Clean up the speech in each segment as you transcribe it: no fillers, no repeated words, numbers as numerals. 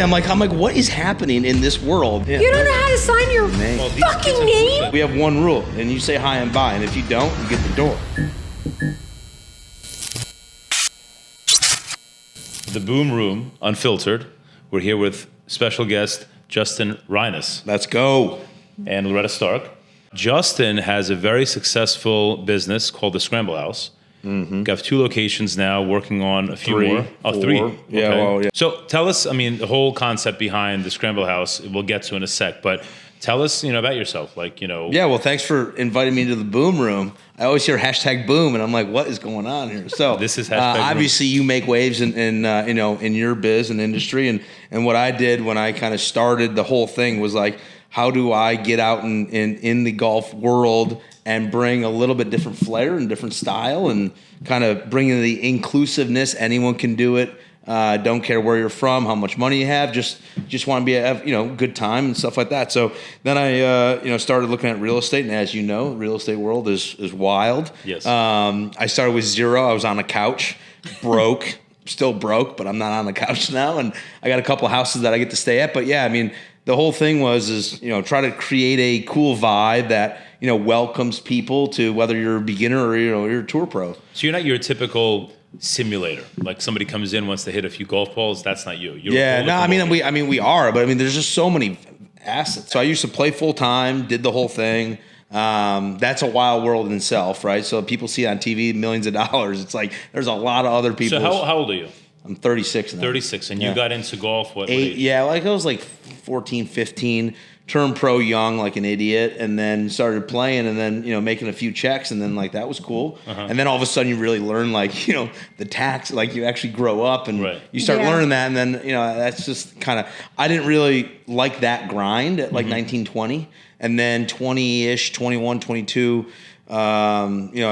literally, I'm like, what is happening in this world? Yeah. You don't know how to sign your fucking name? We have one rule, and you say hi and bye, and if you don't, you get the door. The Boom Room, Unfiltered. We're here with special guest Justin Rinas. Let's go. And Loretta Stark. Justin has a very successful business called the Skramble House. Mm-hmm. Got 2 locations now, working on a few more. Oh, 3. Yeah, okay. well, yeah. So tell us, the whole concept behind the Skramble House, we'll get to in a sec, but tell us, about yourself. Yeah, well, thanks for inviting me to the Boom Room. I always hear #boom, and I'm like, what is going on here? So this is obviously you make waves in your biz and industry, and what I did when I kind of started the whole thing was like, how do I get out in the golf world and bring a little bit different flair and different style and kind of bring in the inclusiveness. Anyone can do it. Don't care where you're from, how much money you have. Just want to be a good time and stuff like that. So then I started looking at real estate, and as you know, real estate world is wild. Yes. I started with 0. I was on a couch, broke, still broke, but I'm not on the couch now, and I got a couple of houses that I get to stay at. But yeah, the whole thing is try to create a cool vibe that welcomes people to whether you're a beginner or you're a tour pro. So you're not your typical simulator. Like somebody comes in, wants to hit a few golf balls. That's not you. We are, but there's just so many assets. So I used to play full time, did the whole thing. That's a wild world in itself, right? So people see on TV millions of dollars. It's like there's a lot of other people. So how old are you? I'm 36 now. 36, and you got into golf what age? Yeah, I was like 14, 15. Turned pro young like an idiot, and then started playing, and then making a few checks, and then that was cool. Uh-huh. And then all of a sudden you really learn the tax, you actually grow up and you start learning that, and then that's just kind of, I didn't really like that grind at 19, 20, and then 20-ish, 21, 22. I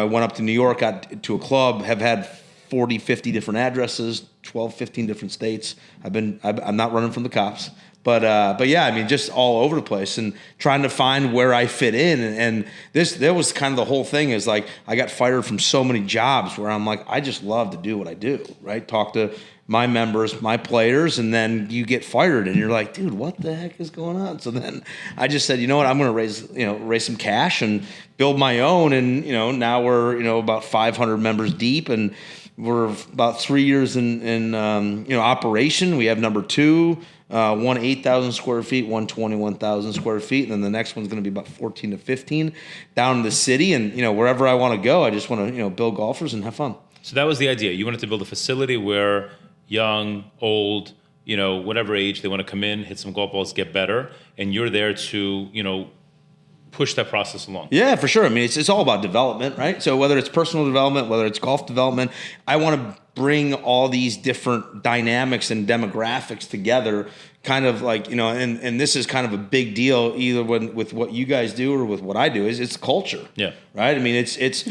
went up to New York, got to a club, have had 40, 50 different addresses, 12, 15 different states. I'm not running from the cops. But yeah, just all over the place and trying to find where I fit in. And that was kind of the whole thing is I got fired from so many jobs where I'm like, I just love to do what I do, right? Talk to my members, my players, and then you get fired and you're like, dude, what the heck is going on? So then I just said, you know what, I'm going to raise some cash and build my own. And, now we're, about 500 members deep, and we're about 3 years in operation. We have number 2. One 8,000 square feet, one 21,000 square feet, and then the next one's going to be about 14 to 15 down in the city. And wherever I want to go, I just want to build golfers and have fun. So that was the idea. You wanted to build a facility where young, old, whatever age, they want to come in, hit some golf balls, get better, and you're there to push that process along. Yeah, for sure. It's all about development, right? So whether it's personal development, whether it's golf development, I want to bring all these different dynamics and demographics together, kind of and this is kind of a big deal either with what you guys do or with what I do, is it's culture. Yeah. Right? It's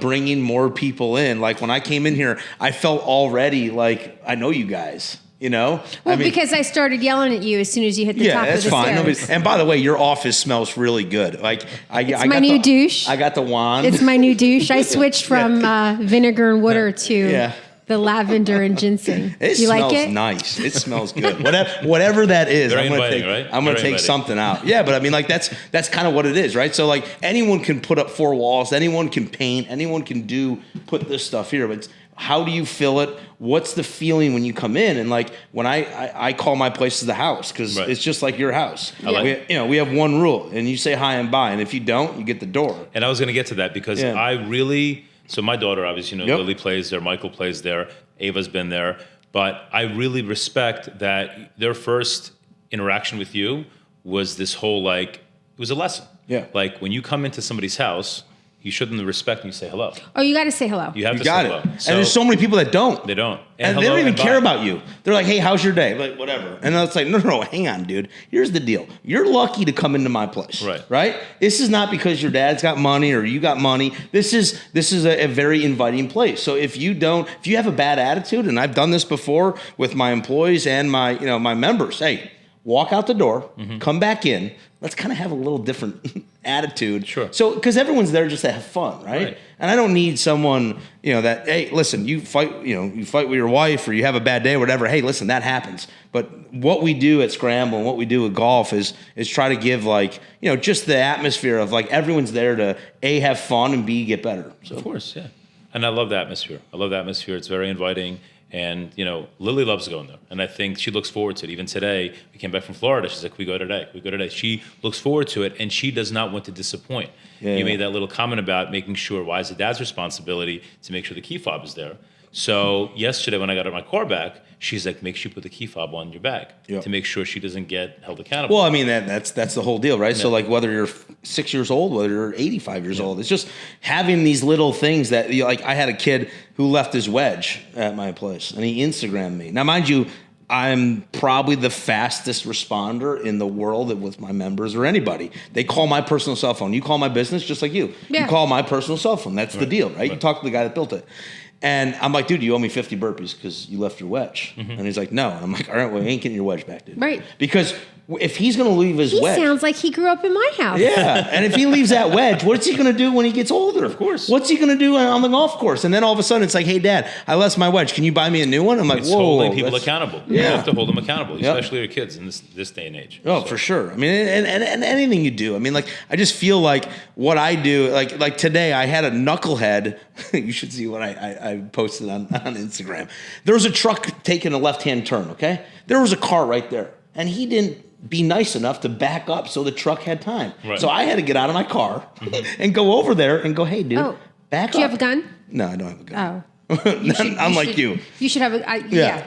bringing more people in. Like when I came in here, I felt already like I know you guys. Well, because I started yelling at you as soon as you hit the top of the stairs. And by the way, your office smells really good. It's my new douche. I got the wand. It's my new douche. I switched from vinegar and water to the lavender and ginseng. You like it? It smells nice. It smells good. Whatever that is, I'm going to take something out. Yeah, but that's kind of what it is, right? So anyone can put up 4 walls, anyone can paint, anyone can put this stuff here, but how do you fill it? What's the feeling when you come in? And when I call my places the house, because it's just like your house. We have one rule, and you say hi and bye, and if you don't, you get the door. And I was going to get to that because so my daughter, obviously, Lily plays there, Michael plays there, Ava's been there, but I really respect that their first interaction with you was this whole it was a lesson. Yeah. When you come into somebody's house, you show them the respect and you say hello. Oh, you got to say hello. You have to say hello. So, and there's so many people that don't. They don't. And they don't even care about you. They're like, hey, how's your day? Whatever. And it's like, no, hang on, dude. Here's the deal. You're lucky to come into my place. Right? This is not because your dad's got money or you got money. This is a very inviting place. So if you have a bad attitude, and I've done this before with my employees and my members, hey, walk out the door, come back in. Let's kind of have a little different attitude. Sure. So, because everyone's there just to have fun, right? And I don't need someone, that, hey, listen, you fight with your wife or you have a bad day or whatever. Hey, listen, that happens. But what we do at Skramble and what we do with golf is try to give just the atmosphere of everyone's there to A, have fun, and B, get better. So. Of course, yeah. And I love the atmosphere. It's very inviting. And, Lily loves going there. And I think she looks forward to it. Even today, we came back from Florida. She's like, we go today. She looks forward to it, and she does not want to disappoint. You made that little comment about making sure, why is it dad's responsibility to make sure the key fob is there? So yesterday when I got my car back, she's like, make sure you put the key fob on your bag to make sure she doesn't get held accountable. Well, I mean, that's the whole deal, right? Yeah. So whether you're 6 years old, whether you're 85 years old, it's just having these little things that, I had a kid who left his wedge at my place and he Instagrammed me. Now, mind you, I'm probably the fastest responder in the world with my members or anybody. They call my personal cell phone. You call my business just like you. Yeah. You call my personal cell phone. That's the deal, right? You talk to the guy that built it. And I'm like, dude, you owe me 50 burpees because you left your wedge. And he's like, no. And I'm like, all right, well, you ain't getting your wedge back, dude. Right. Because if he's going to leave his wedge. He sounds like he grew up in my house. Yeah. And if he leaves that wedge, what's he going to do when he gets older? Of course. What's he going to do on the golf course? And then all of a sudden it's like, hey, Dad, I lost my wedge. Can you buy me a new one? I'm like, it's whoa. Holding people accountable. You have to hold them accountable, especially your kids in this day and age. Oh, for sure. I mean, and anything you do. I mean, I just feel like what I do, like today I had a knucklehead. You should see what I posted on Instagram. There was a truck taking a left-hand turn, okay? There was a car right there. And he didn't be nice enough to back up so the truck had time. Right. So I had to get out of my car and go over there and go, hey, dude, back up. Do you have a gun? No, I don't have a gun. Oh. Unlike you. You should have a yeah.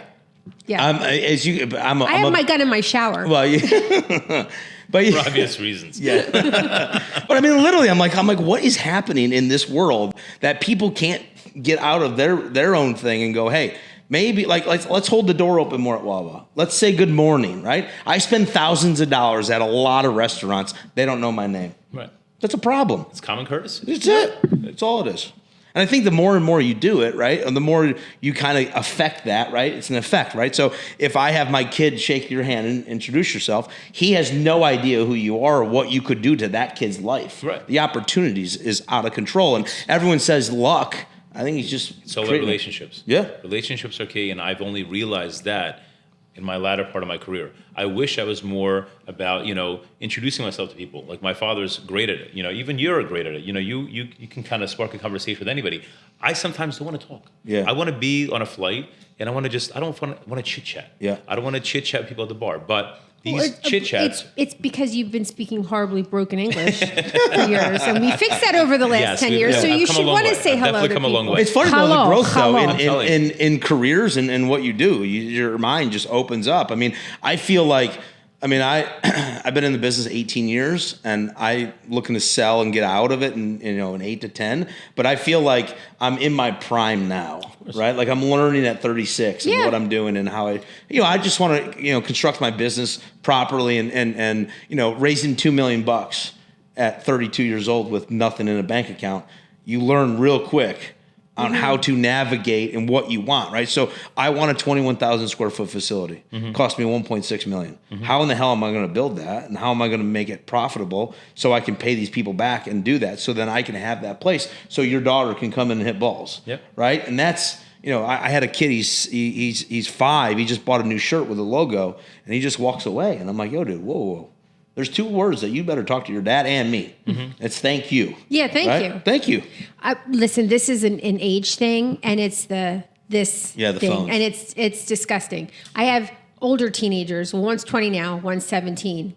I have my gun in my shower. Well, yeah. But for obvious reasons. Yeah. But I mean, literally, I'm like, what is happening in this world that people can't get out of their own thing and go, hey, maybe let's hold the door open more at Wawa. Let's say good morning, right? I spend thousands of dollars at a lot of restaurants. They don't know my name. Right. That's a problem. It's common courtesy. That's it. That's all it is. And I think the more and more you do it, right, and the more you kind of affect that, right, it's an effect, right? So if I have my kid shake your hand and introduce yourself, he has no idea who you are or what you could do to that kid's life. Right. The opportunities is out of control. And everyone says luck. I think he's just... So are relationships. Yeah. Relationships are key, and I've only realized that in my latter part of my career. I wish I was more about, introducing myself to people. Like my father's great at it. Even you're great at it. You can kind of spark a conversation with anybody. I sometimes don't want to talk. Yeah. I want to be on a flight, and I want to chit-chat. Yeah. I don't want to chit-chat with people at the bar, but... These chit-chats. It's because you've been speaking horribly broken English for years, and we fixed that over the last 10 years. So you should want to say hello to people. It's funny though, the growth though in careers and what you do. Your mind just opens up. I mean, I feel like, I've been in the business 18 years, and I looking to sell and get out of it in 8 to 10. But I feel like I'm in my prime now, right? Like I'm learning at 36 and what I'm doing and how I just want to construct my business properly and raising $2 million at 32 years old with nothing in a bank account. You learn real quick on how to navigate and what you want, right? So I want a 21,000 square foot facility. Cost me $1.6 million. How in the hell am I going to build that? And how am I going to make it profitable so I can pay these people back and do that so then I can have that place so your daughter can come in and hit balls, right? And that's, I had a kid, he's 5. He just bought a new shirt with a logo and he just walks away. And I'm like, yo, dude, whoa. There's 2 words that you better talk to your dad and me. It's thank you. Yeah, thank you. Thank you. Listen, this is an age thing, and it's the thing, phones. and it's disgusting. I have older teenagers. One's 20 now, one's 17.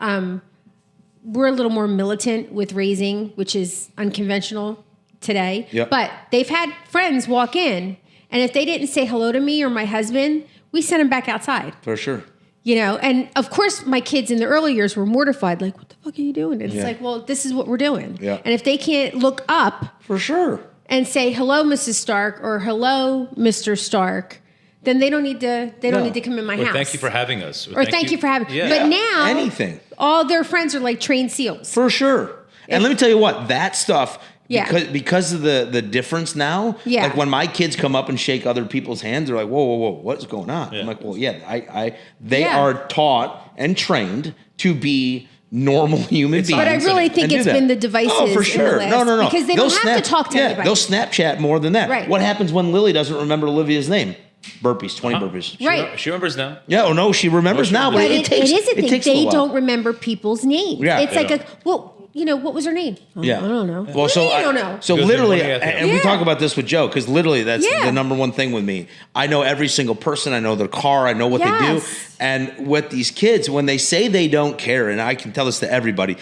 We're a little more militant with raising, which is unconventional today. Yep. But they've had friends walk in, and if they didn't say hello to me or my husband, we sent them back outside. For sure. And of course, my kids in the early years were mortified, like, what the fuck are you doing? And it's like, well, this is what we're doing. Yeah. And if they can't look up for sure and say, hello, Mrs. Stark, or hello, Mr. Stark, then they don't need to come in my house. Thank you for having us. Or thank you for having us. Yeah. But now, anything. All their friends are like trained SEALs. For sure. And let me tell you what, that stuff... Yeah. Because of the difference now, like when my kids come up and shake other people's hands, they're like, whoa, what's going on? Yeah. I'm like, well, they are taught and trained to be normal human beings. But I really think it's been the devices. Oh, for sure. No. Because they don't have to talk to anybody. They'll Snapchat more than that. Right. What happens when Lily doesn't remember Olivia's name? Burpees, 20 burpees. Right. She remembers now. Yeah, oh no, she remembers now, but it takes. It is a thing. Takes They a while. don't remember people's names. Yeah. It's like what was her name? Oh, Yeah. I don't know. Well, so I don't know. So Because literally, they're money and we Yeah. talk about this with Joe, because literally that's Yeah. the number one thing with me. I know every single person. I know their car. I know what they do. Yes. And with these kids, when they say they don't care, and I can tell this to everybody,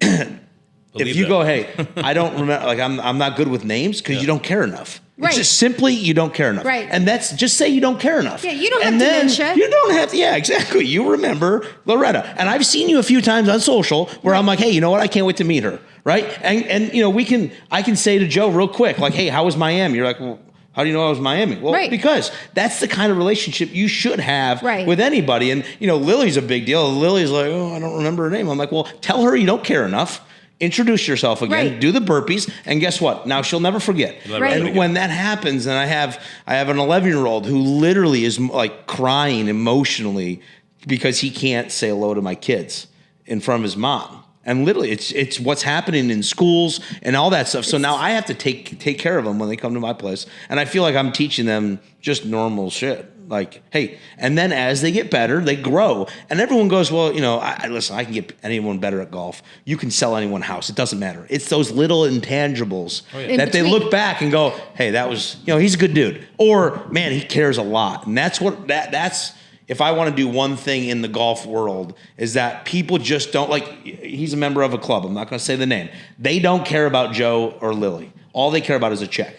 if you that. go, hey, I don't remember, like I'm not good with names because you don't care enough. Right. It's just simply you don't care enough. Right. And that's just say you don't care enough. Yeah, you don't have and then dementia. You don't have to, yeah, exactly. You remember Loretta. And I've seen you a few times on social where I'm like, hey, you know what? I can't wait to meet her. Right. And you know, I can say to Joe real quick, like, hey, how was Miami? You're like, well, how do you know I was Miami? Well, Right. because that's the kind of relationship you should have Right. with anybody. And, you know, Lily's a big deal. Lily's like, oh, I don't remember her name. I'm like, well, tell her you don't care enough. Introduce yourself again, Right. do the burpees, and guess what? Now she'll never forget. Right. And when that happens, and I have an 11-year-old who literally is like crying emotionally because he can't say hello to my kids in front of his mom. And literally, it's what's happening in schools and all that stuff. So now I have to take care of them when they come to my place, and I feel like I'm teaching them just normal shit. Like, hey, and then as they get better, they grow. And everyone goes, well, you know, listen, I can get anyone better at golf. You can sell anyone a house. It doesn't matter. It's those little intangibles that they look back and go, hey, that was, you know, he's a good dude. Or, man, he cares a lot. And that's if I want to do one thing in the golf world, is that people just don't, like, he's a member of a club. I'm not going to say the name. They don't care about Joe or Lily. All they care about is a check.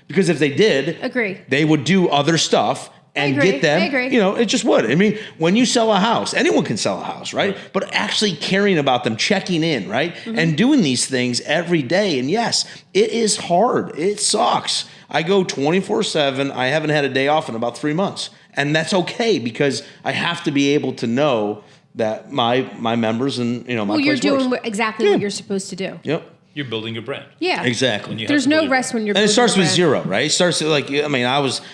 Because if they did, Agree. they would do other stuff and get them, I agree. you know, it just would. I mean, when you sell a house, anyone can sell a house, right? But actually caring about them, checking in, right? Mm-hmm. And doing these things every day. And yes, it is hard. It sucks. I go 24/7. I haven't had a day off in about 3 months. And that's okay because I have to be able to know that my members and, you know, my Well, you're place works. doing exactly what you're supposed to do. Yep. You're building your brand. Yeah. Exactly. There's no rest when you're And it building starts a with brand. zero, right? It starts with, like, I mean,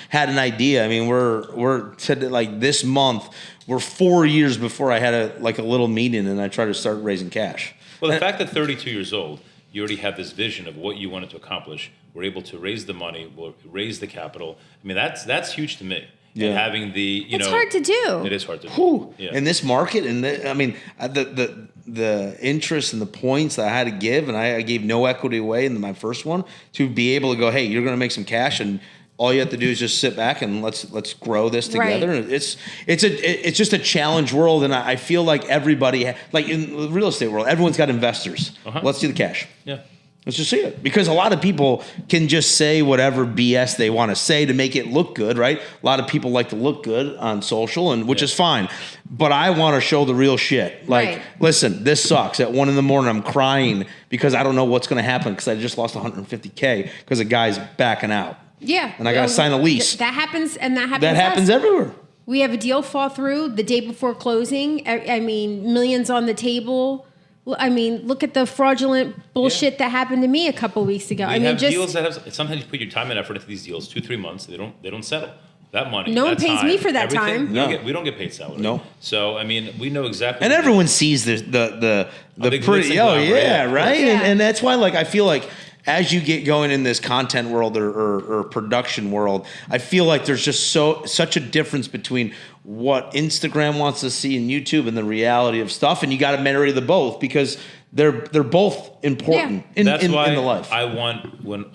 had an idea. I mean, we're said that, like, this month, we're 4 years before I had a little meeting and I tried to start raising cash. Well, the fact that 32 years old, you already have this vision of what you wanted to accomplish. We're able to raise the money, raise the capital. I mean, that's huge to me. Yeah. And having It's hard to do. It is hard to do. Whew. Yeah. In this market, and I mean, the interest and the points that I had to give, and I gave no equity away in my first one, to be able to go, hey, you're going to make some cash, and all you have to do is just sit back and let's grow this together. Right. And it's just a challenge world, and I feel like everybody, like in the real estate world, everyone's got investors. Let's do the cash. Yeah. Let's just see it. Because a lot of people can just say whatever BS they want to say to make it look good, right? A lot of people like to look good on social, and which is fine. But I want to show the real shit. Like, Right. listen, this sucks. At 1 a.m, I'm crying because I don't know what's going to happen because I just lost $150K because a guy's backing out. Yeah. And I got to sign a lease. That happens, and that happens. That happens everywhere. We have a deal fall through the day before closing. I mean, millions on the table. Well, I mean, look at the fraudulent bullshit that happened to me a couple weeks ago. We I mean, have just deals that have, sometimes you put your time and effort into these deals, 2-3 months, they don't settle. That money, No one that pays time, me for that everything, time. We don't get paid salary. No. So I mean, we know exactly. And everyone sees the big pretty, glitz and oh glamour, yeah, yeah. right. Yeah. And that's why, like, I feel like as you get going in this content world or production world, I feel like there's just such a difference between what Instagram wants to see in YouTube and the reality of stuff, and you got to marry the both because they're both important in the life. I want,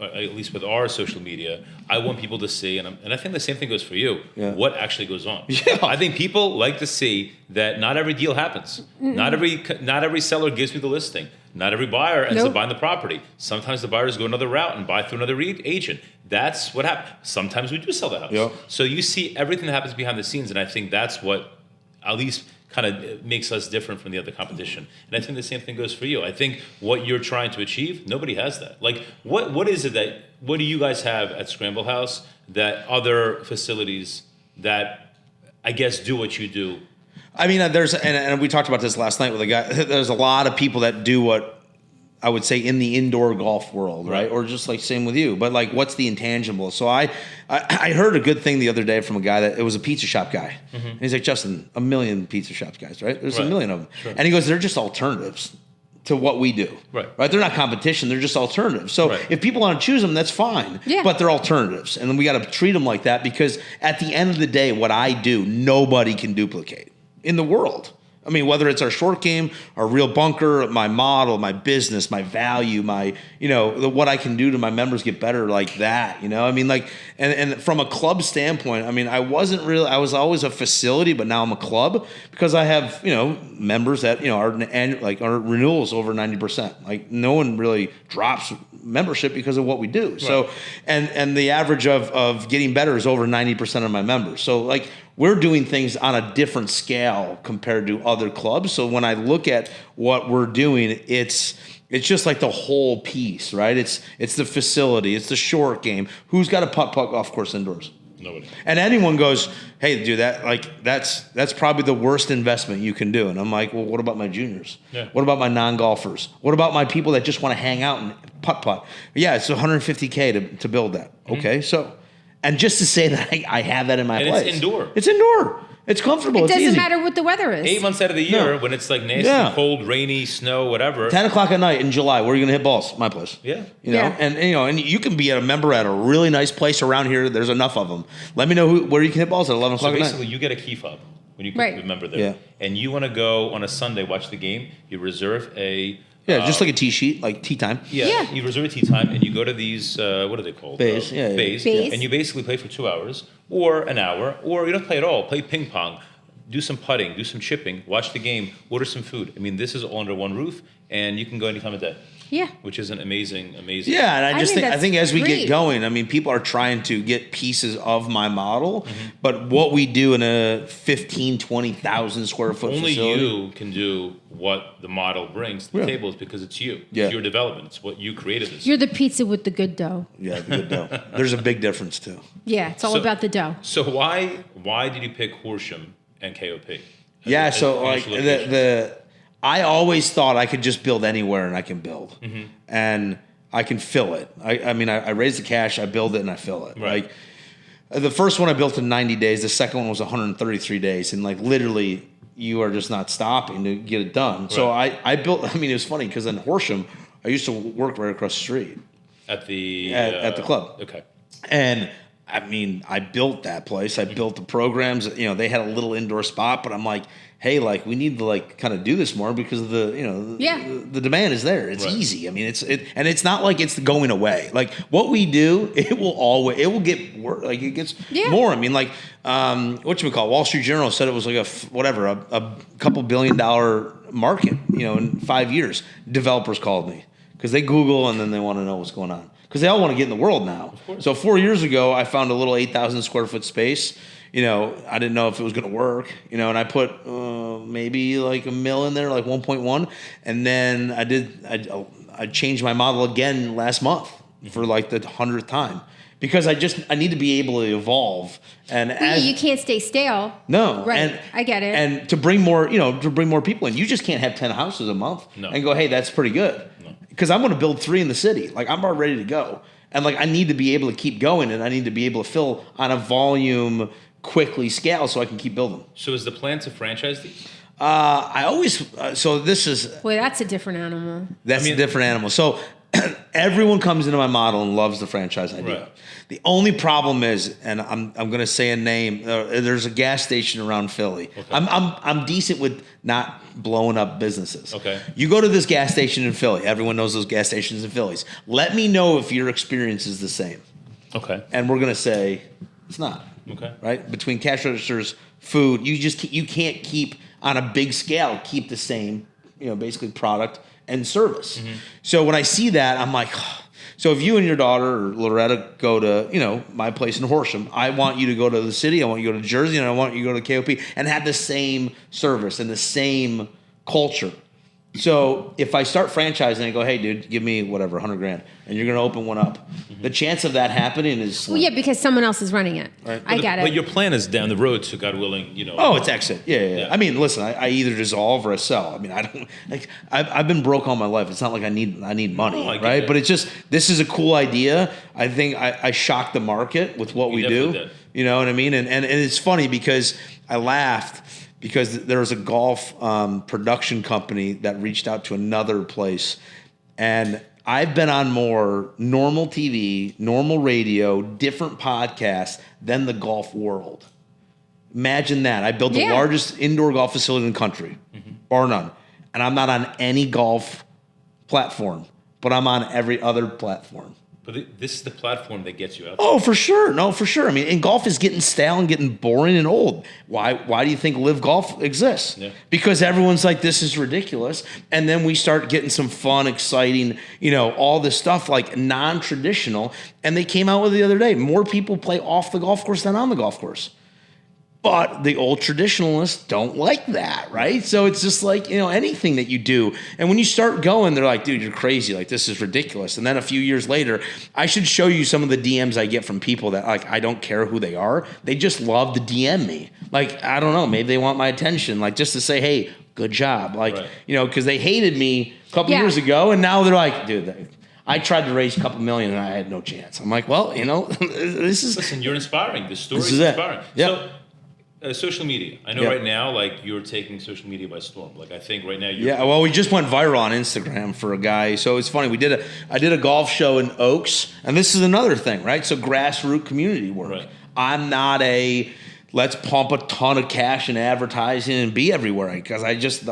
at least with our social media, I want people to see, and I think the same thing goes for you, what actually goes on. Yeah. I think people like to see that not every deal happens. Not every seller gives me the listing. Not every buyer ends up buying the property. Sometimes the buyers go another route and buy through another agent. That's what happens. Sometimes we do sell the house. Yep. So you see everything that happens behind the scenes, and I think that's what at least kind of makes us different from the other competition. And I think the same thing goes for you. I think what you're trying to achieve, nobody has that. Like, what is it what do you guys have at Skramble House that other facilities that I guess do what you do? I mean, and we talked about this last night with a guy. There's a lot of people that do what I would say in the indoor golf world, right? Or just like same with you, but like what's the intangible? So I heard a good thing the other day from a guy that it was a pizza shop guy. And he's like, Justin, a million pizza shops guys, right? There's a million of them. Sure. And he goes, they're just alternatives to what we do. Right? They're not competition, they're just alternatives. So if people want to choose them, that's fine. Yeah. But they're alternatives. And then we got to treat them like that because at the end of the day, what I do, nobody can duplicate in the world. I mean, whether it's our short game, our real bunker, my model, my business, my value, my, what I can do to my members get better like that, I mean, like, and from a club standpoint, I mean, I was always a facility, but now I'm a club because I have, members that, our renewals over 90%. Like no one really drops membership because of what we do. Right. So, and the average of getting better is over 90% of my members. So like, we're doing things on a different scale compared to other clubs. So when I look at what we're doing, it's just like the whole piece, right? It's the facility, it's the short game. Who's got a putt golf course indoors? Nobody. And anyone goes, hey, dude, that's probably the worst investment you can do. And I'm like, well, what about my juniors? Yeah. What about my non-golfers? What about my people that just want to hang out and putt? Yeah, it's $150K to build that. Mm-hmm. Okay, so. And just to say that I have that in my place. It's indoor. It's indoor. It's comfortable. It doesn't easy. Matter what the weather is. 8 months out of the year when it's like nasty, cold, rainy, snow, whatever. 10 o'clock at night in July, where are you going to hit balls? My place. Yeah. And you can be a member at a really nice place around here. There's enough of them. Let me know where you can hit balls at 11 o'clock at night. So basically, you get a key fob when you remember there. Yeah. And you want to go on a Sunday, watch the game, you reserve a... Yeah, just like a tee sheet, like tee time. Yeah, you reserve a tee time, and you go to these, what are they called? Bays. Bays. And you basically play for 2 hours, or an hour, or you don't play at all. Play ping pong, do some putting, do some chipping, watch the game, order some food. I mean, this is all under one roof, and you can go any time of day. Yeah. Which is an amazing. Yeah, and I think as we get going, I mean, people are trying to get pieces of my model, but what we do in a 15, 20,000 square foot facility. Only you can do what the model brings to the table is because it's you. It's your development. It's what you created this. You're the pizza with the good dough. Yeah, the good dough. There's a big difference too. Yeah, it's all about the dough. So why did you pick Horsham and KOP? I always thought I could just build anywhere and I can build. And I can fill it. I mean, I raise the cash, I build it, and I fill it. Right. Like the first one I built in 90 days. The second one was 133 days. And like literally, you are just not stopping to get it done. Right. So I built, I mean, it was funny because in Horsham, I used to work right across the street. At the club. Okay. And I mean, I built that place. I built the programs. They had a little indoor spot, but I'm like, hey, like we need to like kind of do this more because of the demand is there. It's easy. I mean, it's not like it's going away. Like what we do, it will get worse. Like it gets more. I mean, like Wall Street Journal said it was like a couple $1 billion market. In 5 years, developers called me because they Google and then they want to know what's going on. Because they all want to get in the world now. So 4 years ago, I found a little 8,000 square foot space. I didn't know if it was going to work. And I put maybe like $1 million in there, like 1.1. And then I changed my model again last month for like the 100th time. Because I need to be able to evolve. And you can't stay stale. No. Right. I get it. And to bring more people in. You just can't have 10 houses a month and go, hey, that's pretty good. Because I'm going to build 3 in the city. Like I'm already ready to go. And like I need to be able to keep going and I need to be able to fill on a volume quickly scale so I can keep building. So is the plan to franchise these? So this is... Boy, that's a different animal. That's a different animal. So everyone comes into my model and loves the franchise idea. Right. The only problem is, and I'm going to say a name. There's a gas station around Philly. Okay. I'm decent with not blowing up businesses. Okay. You go to this gas station in Philly. Everyone knows those gas stations in Philly. Let me know if your experience is the same. Okay. And we're going to say it's not. Okay. Right? Between cash registers, food, you can't keep on a big scale keep the same, basically product and service. Mm-hmm. So when I see that, I'm like, oh. So if you and your daughter or Loretta go to, my place in Horsham, I want you to go to the city, I want you to go to Jersey, and I want you to go to KOP and have the same service and the same culture. So if I start franchising and go, hey, dude, give me whatever, $100,000, and you're going to open one up, the chance of that happening is slim. Well, yeah, because someone else is running it. Right. I get it. But your plan is down the road, so God willing, Oh, it's exit. Yeah. I mean, listen, I either dissolve or I sell. I mean, I don't like. I've been broke all my life. It's not like I need money, right? But it's just this is a cool idea. I think I shocked the market with what we do. Did. You know what I mean? And it's funny because I laughed because there was a golf production company that reached out to another place, and I've been on more normal TV, normal radio, different podcasts than the golf world. Imagine that. I built the largest indoor golf facility in the country, bar none. And I'm not on any golf platform, but I'm on every other platform. But this is the platform that gets you out. Oh, for sure. No, for sure. I mean, and golf is getting stale and getting boring and old. Why do you think Live Golf exists? Yeah. Because everyone's like, this is ridiculous. And then we start getting some fun, exciting, all this stuff like non-traditional. And they came out with it the other day. More people play off the golf course than on the golf course. But the old traditionalists don't like that, right? So it's just like, anything that you do. And when you start going, they're like, dude, you're crazy. Like, this is ridiculous. And then a few years later, I should show you some of the DMs I get from people that, like, I don't care who they are. They just love to DM me. Like, I don't know. Maybe they want my attention. Like, just to say, hey, good job. Like, right. Because they hated me a couple years ago. And now they're like, dude, I tried to raise a couple million and I had no chance. I'm like, well, this is... Listen, you're inspiring. The story is inspiring. Yep. So, social media. I know right now, like, you're taking social media by storm. Like, I think right now you're... Yeah, well, we just went viral on Instagram for a guy. So it's funny. I did a golf show in Oaks, and this is another thing, right? So grassroots community work. Right. I'm not let's pump a ton of cash in advertising and be everywhere, because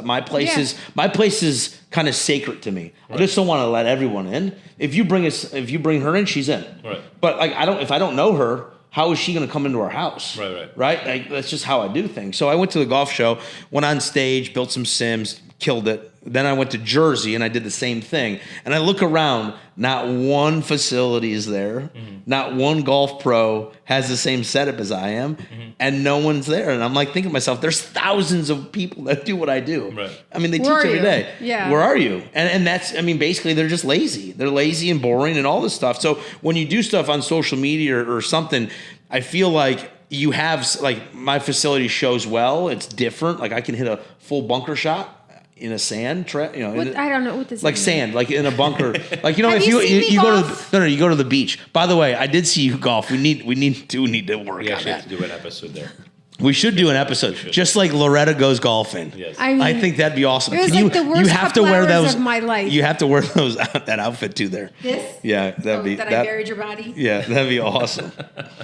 my place is kind of sacred to me. Right. I just don't want to let everyone in. If you bring her in, she's in. Right. But if I don't know her, how is she going to come into our house? Right. Like, that's just how I do things. So I went to the golf show, went on stage, built some sims, killed it. Then I went to Jersey and I did the same thing. And I look around, not one facility is there. Mm-hmm. Not one golf pro has the same setup as I am. Mm-hmm. And no one's there. And I'm like thinking to myself, there's thousands of people that do what I do. Right. I mean, they teach every day. Yeah. Where are you? And that's, basically they're just lazy. They're lazy and boring and all this stuff. So when you do stuff on social media or something, I feel like you have, like, my facility shows well. It's different. Like, I can hit a full bunker shot in a sand trap, I don't know what this is. Like sand, like in a bunker. Like, if you go to the beach. By the way, I did see you golf. We need to work on that. We have to do an episode there. We should do an episode, just like Loretta goes golfing. Yes. I think that'd be awesome. It was like the worst couple hours of my life. You have to wear that outfit too there. This? Yeah, that'd be. That I buried your body? Yeah, that'd be awesome.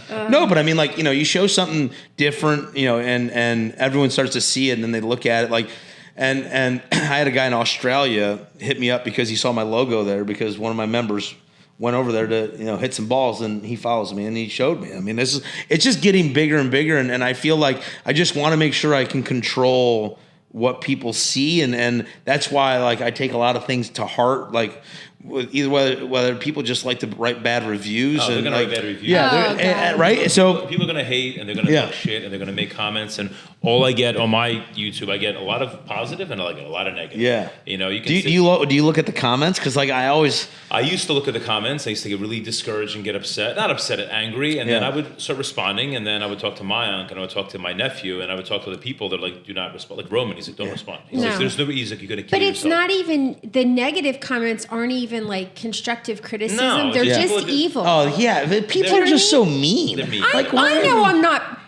No, but you show something different, and everyone starts to see it, and then they look at it like. And I had a guy in Australia hit me up because he saw my logo there, because one of my members went over there to hit some balls, and he follows me and he showed me. It's just getting bigger and bigger, and I feel like I just want to make sure I can control what people see, and that's why, like, I take a lot of things to heart, like either whether people just like to write bad reviews. They're and gonna write bad reviews. Yeah, right. So people are gonna hate, and they're gonna talk shit, and they're gonna make comments. And all I get on my YouTube, I get a lot of positive, and I get a lot of negative. Yeah. You can. Do you look at the comments? Because I used to look at the comments. I used to get really discouraged and get upset. Not upset, angry, and then I would start responding, and then I would talk to my uncle, and I would talk to my nephew, and I would talk to the people that do not respond. Like Roman, he's like, don't respond. He's like, there's no reason you're gonna kill But yourself. it's not even the negative comments aren't even like constructive criticism. No, they're just evil. Oh yeah, people are just so mean. They're mean. I know I'm not.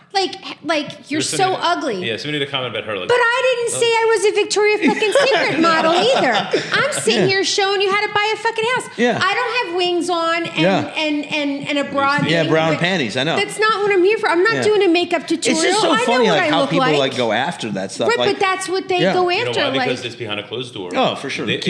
Like you're so ugly. Yeah, somebody made a comment about her. Like, but I didn't say I was a Victoria's fucking Secret model either. I'm sitting here showing you how to buy a fucking house. Yeah. I don't have wings on and a bra. Yeah, brown panties. I know. That's not what I'm here for. I'm not doing a makeup tutorial. It's just so funny, like how people like go after that stuff. Right, like, but that's what they go after. You know why? Because it's behind a closed door. Oh, for sure. It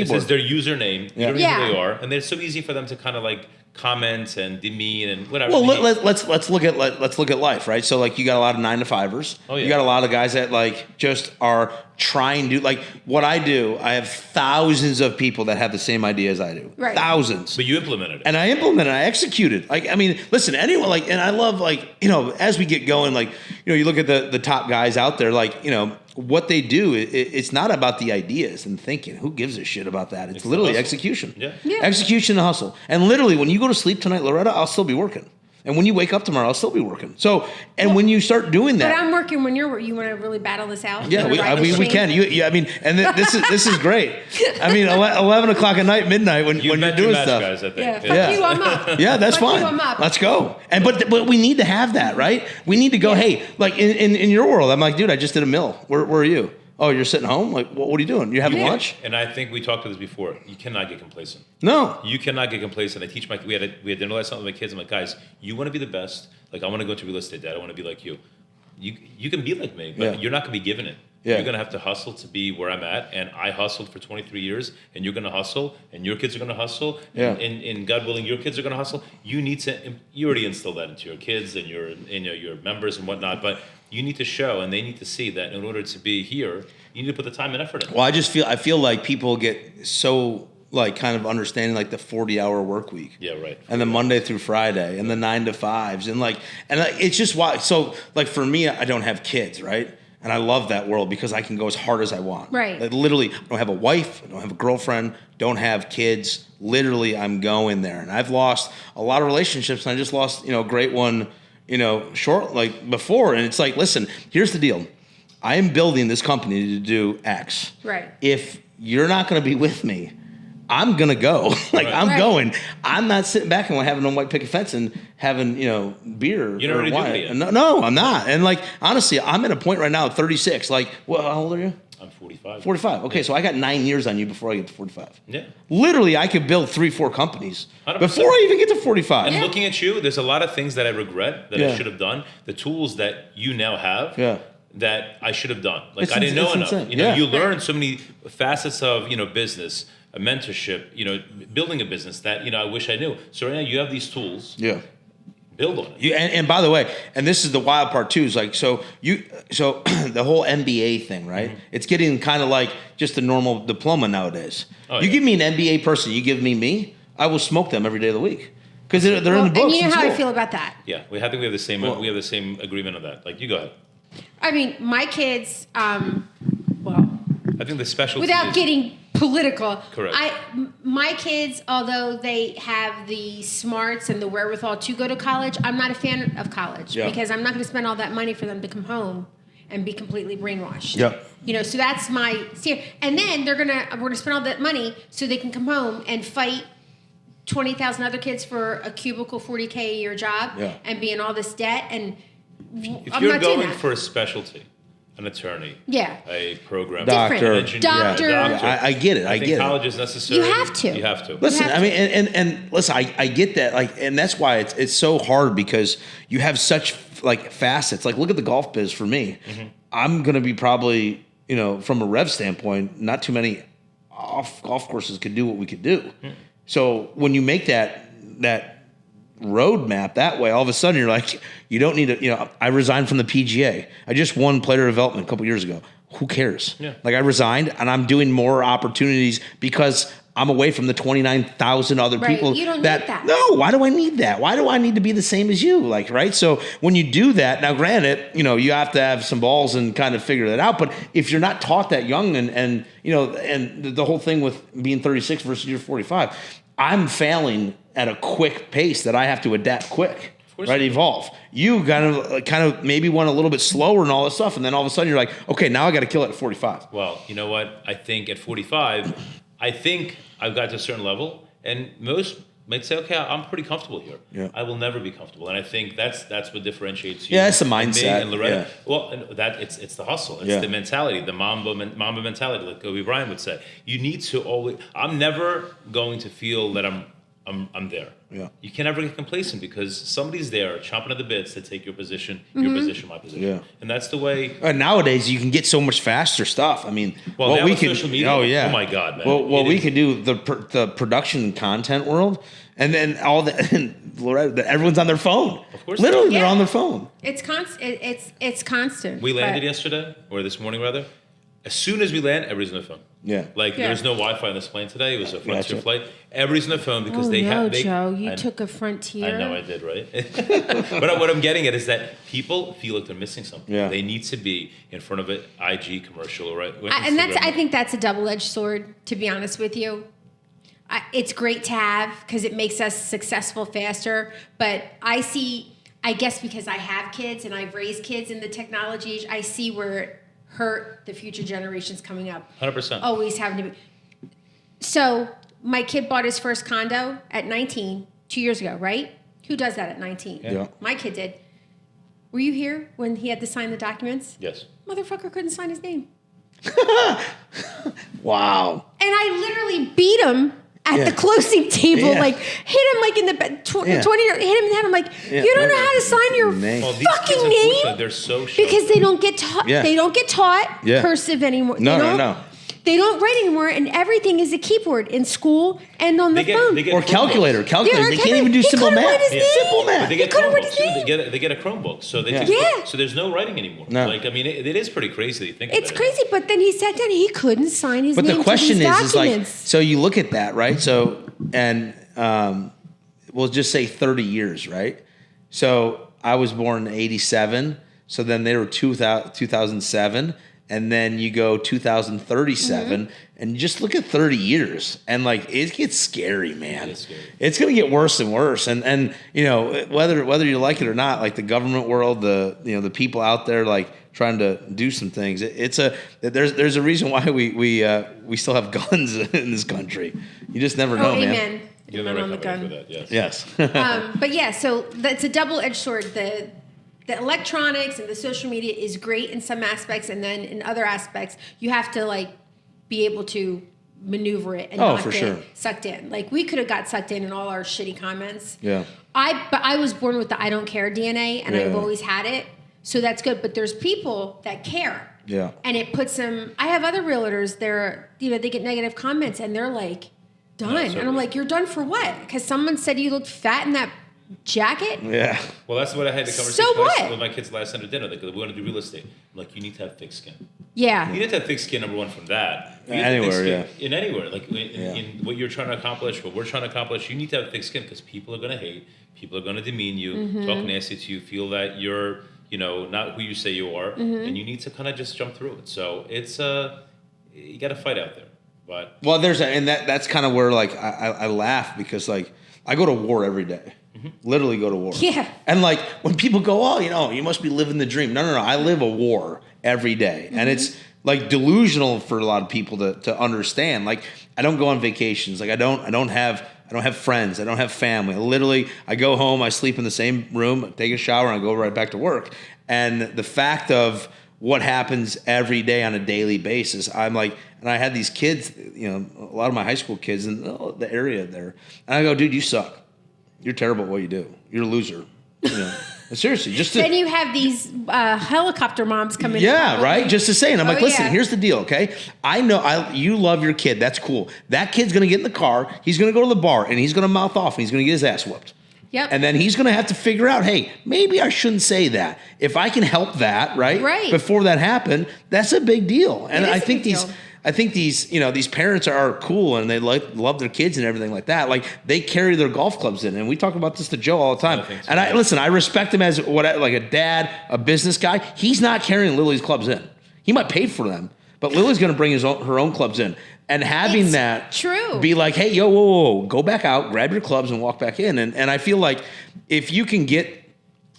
says their username. You don't know who they are, and it's so easy for them to kind of like comment and demean and whatever. Well, let's look at life, right? So like you got a lot of 9-to-5ers. Oh, yeah. You got a lot of guys that like just are try and do like what I do. I have thousands of people that have the same idea as I do. Right. Thousands. But you implemented it. And I implemented, I executed. Like, I mean, listen, anyone like, and I love like, you know, as we get going, like, you know, you look at the top guys out there, like, you know, what they do, it's not about the ideas and thinking. Who gives a shit about that? It's literally execution. Yeah. Execution and hustle. And literally, when you go to sleep tonight, Loretta, I'll still be working. And when you wake up tomorrow, I'll still be working. So, and when you start doing that, but I'm working when you're. You want to really battle this out? yeah, we can. I mean, and this is great. I mean, 11 o'clock at night, midnight, when you're doing stuff. Guys, I think. Yeah, fuck you, I'm up. Yeah, that's Fuck fine. you, I'm up. Let's go. And but we need to have that, right? We need to go. Hey, like in your world, I'm like, dude, I just did a mill. Where are you? Oh, you're sitting home? Like, what are you doing? You having lunch? And I think we talked about this before. You cannot get complacent. No. You cannot get complacent. I teach we had dinner last night with my kids. I'm like, guys, you want to be the best. Like, I want to go to real estate, Dad. I want to be like you. You can be like me, but you're not going to be given it. Yeah. You're going to have to hustle to be where I'm at. And I hustled for 23 years, and you're going to hustle, and your kids are going to hustle. Yeah. And God willing, your kids are going to hustle. You already instill that into your kids and your members and whatnot. But you need to show, and they need to see that in order to be here, you need to put the time and effort in. Well, I feel like people get so like kind of understanding like the 40-hour work week. Yeah, right. And the Monday through Friday and the 9 to 5s and it's just why. So like for me, I don't have kids, right? And I love that world because I can go as hard as I want. Right. Like literally, I don't have a wife, I don't have a girlfriend, don't have kids. Literally, I'm going there. And I've lost a lot of relationships, and I just lost, a great one, short like before. And it's like, listen, here's the deal. I am building this company to do X. Right. If you're not going to be with me, I'm going to go. I'm going. I'm not sitting back and having no white picket fence and having, beer You're not or ready wine. to do it yet. No, I'm not. And honestly, I'm at a point right now at 36. How old are you? I'm 45. 45. Okay, so I got 9 years on you before I get to 45. Yeah. Literally, I could build 3-4 companies 100%. before I even get to 45. And looking at you, there's a lot of things that I regret that I should have done. The tools that you now have. Yeah. That I should have done. I didn't know enough. Insane. You learn so many facets of, business, a mentorship, building a business that, I wish I knew. So right now you have these tools. Yeah. Build on it. And by the way, and this is the wild part too, is so the whole MBA thing, right? Mm-hmm. It's getting kind of like just a normal diploma nowadays. Oh, you give me an MBA person, you give me, I will smoke them every day of the week. Because they're in the books. And you know how I feel about that. Yeah, I think we have the same. We have the same agreement on that. Like, you go ahead. I mean, my kids. I think the specialty. Without getting political, correct. My kids, although they have the smarts and the wherewithal to go to college, I'm not a fan of college because I'm not going to spend all that money for them to come home and be completely brainwashed. Yep. So that's my steer. And then we're gonna spend all that money so they can come home and fight 20,000 other kids for a cubicle $40K a year job and be in all this debt. And if I'm you're not doing going that. for a specialty, an attorney, a program, doctor, doctor. I get it. I think college is necessary. You have to. You have to. Listen, I mean, and listen, I get that. And that's why it's so hard because you have such facets. Look at the golf biz for me. Mm-hmm. I'm gonna be probably from a rev standpoint, not too many off golf courses could do what we could do. Mm-hmm. So when you make that roadmap that way, all of a sudden you're like, you don't need to, I resigned from the PGA. I just won player development a couple years ago. Who cares? Yeah. I resigned and I'm doing more opportunities because I'm away from the 29,000 other people. You don't need that. No, why do I need that? Why do I need to be the same as you? Right? So when you do that, now granted, you have to have some balls and kind of figure that out. But if you're not taught that young and the whole thing with being 36 versus you're 45, I'm failing at a quick pace that I have to adapt quick. Right, evolve. You kind of maybe went a little bit slower and all this stuff, and then all of a sudden you're like, okay, now I got to kill it at 45. Well, you know what? I think at 45, I think I've got to a certain level, and most might say, okay, I'm pretty comfortable here. Yeah. I will never be comfortable, and I think that's what differentiates you. Yeah, it's the mindset. And Loretta. Yeah. Well, it's the hustle. It's the mentality, the Mamba mentality, like Kobe Bryant would say. You need to always. I'm never going to feel that I'm there. Yeah. You can never get complacent because somebody's there chomping at the bits to take your position, your position, my position. Yeah. And that's the way. Nowadays, you can get so much faster stuff. I mean, what we can. Social media, oh my God, man. Well, we could do the production content world, and then all the everyone's on their phone. Of course, literally, they're on their phone. It's constant. It's constant. We landed yesterday, or this morning rather. As soon as we land, everybody's on the phone. Yeah. There's no Wi-Fi on this plane today. It was a Frontier flight. Everybody's on the phone because Joe, you took a Frontier. I know I did, right? But what I'm getting at is that people feel like they're missing something. Yeah. They need to be in front of an IG commercial, right? I think that's a double-edged sword, to be honest with you. It's great to have because it makes us successful faster. But I guess because I have kids and I've raised kids in the technology age, I see where it hurt the future generations coming up. 100%. Always having to be. So my kid bought his first condo at 19, 2 years ago, right? Who does that at 19? Yeah. My kid did. Were you here when he had to sign the documents? Yes. Motherfucker couldn't sign his name. Wow. And I literally beat him at the closing table, hit him like in the 20 hit him in the head. I'm like, you don't know how to sign your fucking name? They're so shy. Because they don't get taught. Yeah. They don't get taught cursive anymore. No. They don't write anymore, and everything is a keyboard in school and on the phone. Or calculator. They can't even do simple math. Simple math. They get Chromebooks too. They get a Chromebook, so so there's no writing anymore. No. It is pretty crazy to think about it. It's crazy, but then he sat down and he couldn't sign his name. But the question is like, documents. so you look at that, right? So, and we'll just say 30 years, right? So I was born in 87. So then they were 2007. And then you go 2037, and you just look at 30 years, and like it gets scary, man. It's scary. It's going to get worse and worse, and you know whether you like it or not, like the government world, the people out there like trying to do some things. There's a reason why we still have guns in this country. You just never know, man. Amen. You're the right company for that. Yes. But yeah, so that's a double-edged sword. The electronics and the social media is great in some aspects, and then in other aspects, you have to like be able to maneuver it and not get sucked in. Like we could have got sucked in all our shitty comments. Yeah. But I was born with the I don't care DNA, and I've always had it, so that's good. But there's people that care. Yeah. And it puts them. I have other realtors. They get negative comments, and they're like, done. And I'm like, you're done for what? Because someone said you looked fat in that jacket? Yeah. Well, that's what I had to conversation with my kids last night at dinner. Like, we want to do real estate. I'm like, you need to have thick skin. Yeah. You need to have thick skin, number one, from that. Anywhere, In anywhere. Like, in what you're trying to accomplish, what we're trying to accomplish, you need to have thick skin because people are going to hate. People are going to demean you, talk nasty to you, feel that you're, not who you say you are. And you need to kind of just jump through it. So it's, you got to fight out there. But that's kind of where, like, I laugh because, like, I go to war every day. Literally go to war. Yeah. And like when people go, oh, you must be living the dream. No. I live a war every day. And it's like delusional for a lot of people to understand. Like I don't go on vacations. Like I don't have friends. I don't have family. I go home, I sleep in the same room, take a shower, and I go right back to work. And the fact of what happens every day on a daily basis, I'm like, and I had these kids, a lot of my high school kids in the area there. And I go, dude, you suck. You're terrible at what you do. You're a loser. Seriously, just to... Then you have these helicopter moms coming in. Yeah, right? Just to say. And I'm like, listen, yeah. Here's the deal, okay? I know you love your kid. That's cool. That kid's going to get in the car. He's going to go to the bar, and he's going to mouth off, and he's going to get his ass whooped. Yep. And then he's going to have to figure out, hey, maybe I shouldn't say that. If I can help that, right? Before that happened, that's a big deal. And I think these parents are cool and they love their kids and everything like that. Like they carry their golf clubs in, and we talk about this to Joe all the time. And I respect him as like a dad, a business guy. He's not carrying Lily's clubs in. He might pay for them, but Lily's going to bring her own clubs in. And having be like, hey, yo, whoa, go back out, grab your clubs and walk back in. And I feel like if you can get,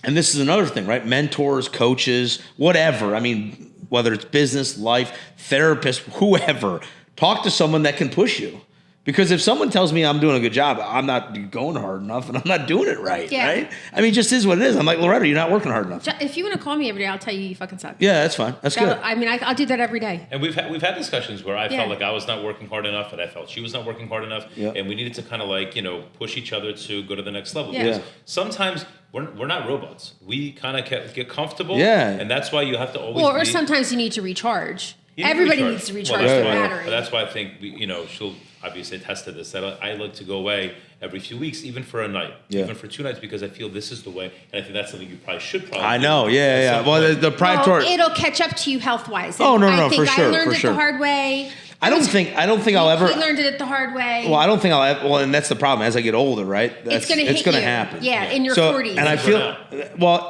and this is another thing, right? Mentors, coaches, whatever. I mean, whether it's business, life, therapist, whoever, talk to someone that can push you. Because if someone tells me I'm doing a good job, I'm not going hard enough and I'm not doing it right, right? I mean, it just is what it is. I'm like, Loretta, you're not working hard enough. If you want to call me every day, I'll tell you fucking suck. Yeah, that's fine. That's good. I mean, I'll do that every day. And we've had discussions where I felt like I was not working hard enough and I felt she was not working hard enough. Yeah. And we needed to kind of like, push each other to go to the next level. Because sometimes we're not robots. We kind of get comfortable. Yeah. And that's why you have to always or sometimes you need to recharge. Everybody needs to recharge their battery. But that's why I think she'll obviously attest to this. That I like to go away every few weeks, even for a night, even for 2 nights, because I feel this is the way, and I think that's something you probably should. I know, yeah. Well, the pride tour, it'll catch up to you health wise. Oh no, I think for sure, I learned for it sure. the hard way. I don't think I'll ever. He learned it the hard way. Well, I don't think I'll ever. Well, and that's the problem. As I get older, right? It's going to happen. Yeah, in your 40s. And I feel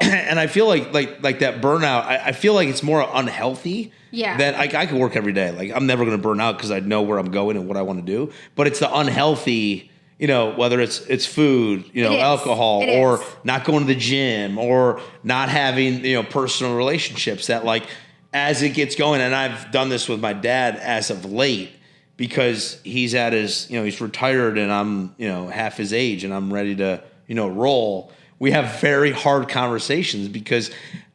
and I feel like that burnout. I feel like it's more unhealthy. Yeah. That I could work every day. Like I'm never going to burn out because I know where I'm going and what I want to do. But it's the unhealthy. Whether it's food, alcohol, or not going to the gym, or not having personal relationships that as it gets going, and I've done this with my dad as of late because he's at his, he's retired and I'm, half his age and I'm ready to, roll. We have very hard conversations because